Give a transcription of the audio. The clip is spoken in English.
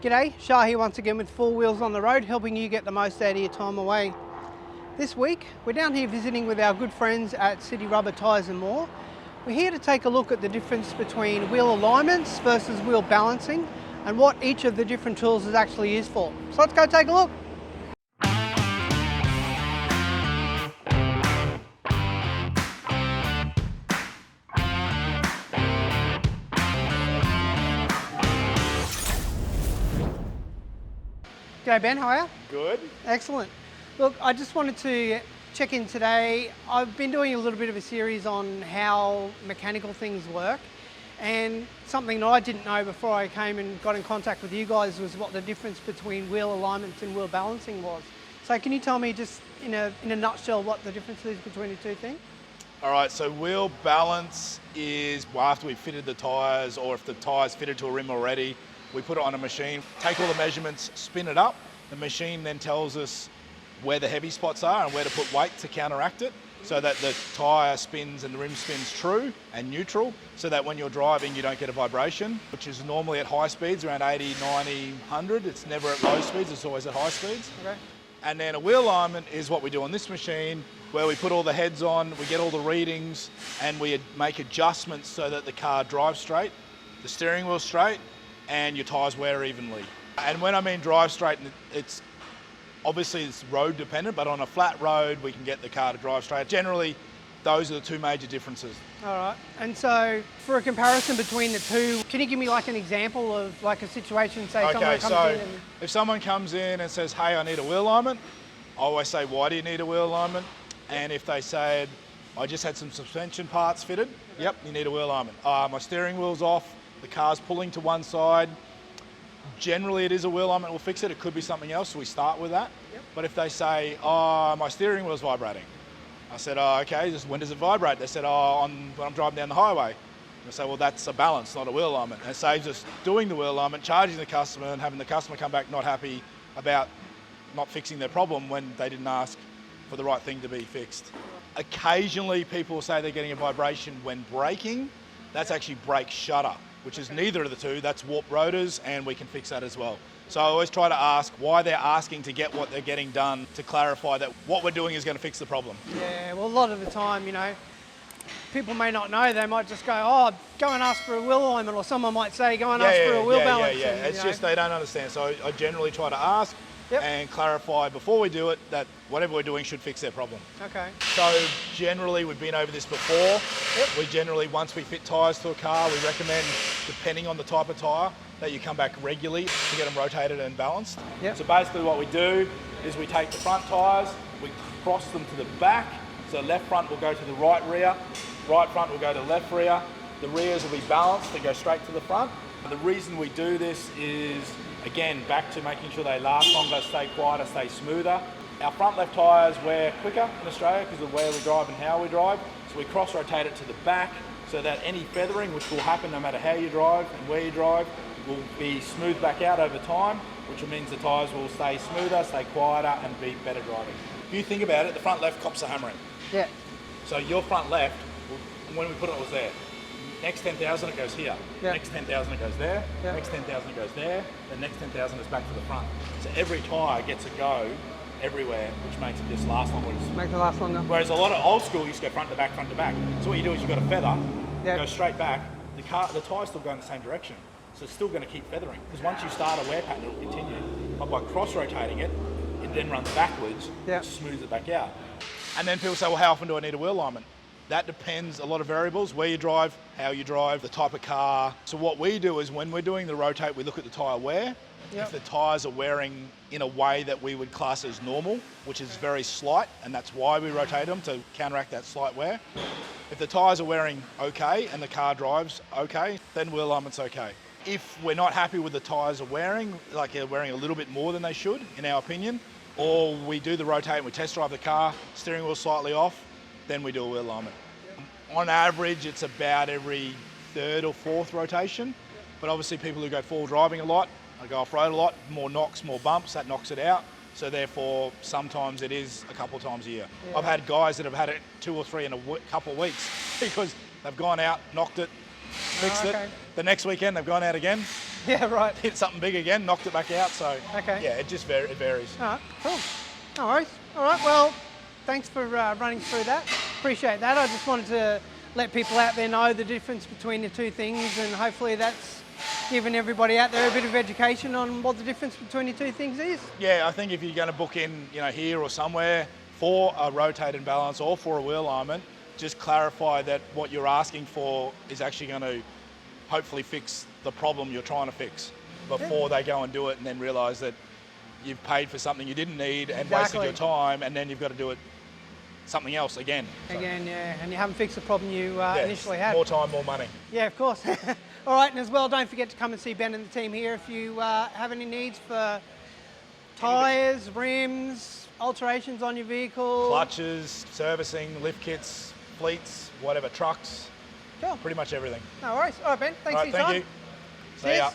G'day, Shah here once again with Four Wheels on the Road, helping you get the most out of your time away. This week, we're down here visiting with our good friends at City Rubber Tyres More. We're here to take a look at the difference between wheel alignments versus wheel balancing and what each of the different tools is actually used for. So let's go take a look. G'day Ben, how are you? Good. Excellent. Look, I just wanted to check in today. I've been doing a little bit of a series on how mechanical things work, and something that I didn't know before I came and got in contact with you guys was what the difference between wheel alignments and wheel balancing was. So can you tell me just in a nutshell what the difference is between the two things? All right, so wheel balance is after we've fitted the tyres, or if the tyre's fitted to a rim already, we put it on a machine, take all the measurements, spin it up. The machine then tells us where the heavy spots are and where to put weight to counteract it, so that the tyre spins and the rim spins true and neutral, so that when you're driving you don't get a vibration, which is normally at high speeds, around 80, 90, 100. It's never at low speeds, it's always at high speeds. Okay. And then a wheel alignment is what we do on this machine, where we put all the heads on, we get all the readings, and we make adjustments so that the car drives straight, the steering wheel straight, and your tyres wear evenly. And when I mean drive straight, it's obviously it's road dependent, but on a flat road we can get the car to drive straight. Generally, those are the two major differences. All right, and so for a comparison between the two, can you give me like an example of like a situation, say someone comes in and... if someone comes in and says, hey, I need a wheel alignment, I always say, why do you need a wheel alignment? And if they said, I just had some suspension parts fitted, yep, you need a wheel alignment. My steering wheel's off, the car's pulling to one side. Generally it is a wheel alignment, we'll fix it. It could be something else, so we start with that. Yep. But if they say, my steering wheel's vibrating. I said, okay, when does it vibrate? They said, when I'm driving down the highway. I say, well, that's a balance, not a wheel alignment. And it saves us doing the wheel alignment, charging the customer and having the customer come back not happy about not fixing their problem when they didn't ask for the right thing to be fixed. Occasionally people will say they're getting a vibration when braking. That's actually brake shutter, which is neither of the two. That's warped rotors, and we can fix that as well. So I always try to ask why they're asking to get what they're getting done, to clarify that what we're doing is going to fix the problem. Yeah, well, a lot of the time, you know, people may not know. They might just go, go and ask for a wheel alignment, or someone might say, go and ask for a wheel balance. Yeah. And, it's just they don't understand. So I generally try to ask and clarify before we do it that whatever we're doing should fix their problem. Okay. So generally, we've been over this before. We generally, once we fit tyres to a car, we recommend, depending on the type of tyre, that you come back regularly to get them rotated and balanced. So basically what we do is we take the front tyres, we cross them to the back. So left front will go to the right rear, right front will go to left rear. The rears will be balanced, they go straight to the front. And the reason we do this is, again, back to making sure they last longer, stay quieter, stay smoother. Our front left tyres wear quicker in Australia because of where we drive and how we drive. So we cross-rotate it to the back so that any feathering, which will happen no matter how you drive and where you drive, will be smoothed back out over time, which means the tyres will stay smoother, stay quieter, and be better driving. If you think about it, the front left cops are hammering. Yeah. So your front left, when we put it was there. Next 10,000 it goes here. Yeah. Next 10,000 it goes there. Yeah. Next 10,000 it goes there. The next 10,000 is back to the front. So every tyre gets a go everywhere, which makes it just last longer. Make it last longer. Whereas a lot of old school used to go front to back, front to back. So what you do is you've got a feather, go straight back. The tyre's still going the same direction. So it's still going to keep feathering. Because once you start a wear pattern, it will continue. But by cross-rotating it, it then runs backwards, which smooths it back out. And then people say, well, how often do I need a wheel alignment? That depends, a lot of variables, where you drive, how you drive, the type of car. So what we do is when we're doing the rotate, we look at the tyre wear. If the tyres are wearing in a way that we would class as normal, which is very slight, and that's why we rotate them, to counteract that slight wear. If the tyres are wearing okay and the car drives okay, then wheel alignment's okay. If we're not happy with the tyres are wearing, like they're wearing a little bit more than they should, in our opinion, or we do the rotate and we test drive the car, steering wheel slightly off, then we do a wheel alignment. On average, it's about every third or fourth rotation, but obviously people who go full driving a lot, I go off-road a lot, more knocks, more bumps, that knocks it out. So therefore, sometimes it is a couple of times a year. I've had guys that have had it 2 or 3 in a couple of weeks because they've gone out, knocked it, fixed it. The next weekend they've gone out again, Yeah, right. hit something big again, knocked it back out. So Okay. yeah, it just varies. All right, cool. No worries. All right, well, thanks for running through that. Appreciate that. I just wanted to let people out there know the difference between the two things, and hopefully that's given everybody out there a bit of education on what the difference between the two things is. Yeah, I think if you're going to book in, here or somewhere for a rotate and balance or for a wheel alignment, just clarify that what you're asking for is actually going to hopefully fix the problem you're trying to fix before they go and do it and then realise that you've paid for something you didn't need and wasted your time, and then you've got to do it something else again. Again, yeah, and you haven't fixed the problem you initially had. More time, more money. Yeah, of course. All right, and as well, don't forget to come and see Ben and the team here if you have any needs for tyres, rims, alterations on your vehicle. Clutches, servicing, lift kits, fleets, whatever, trucks. Sure. Pretty much everything. No worries. All right, Ben, thanks for your time. Thank you. See ya.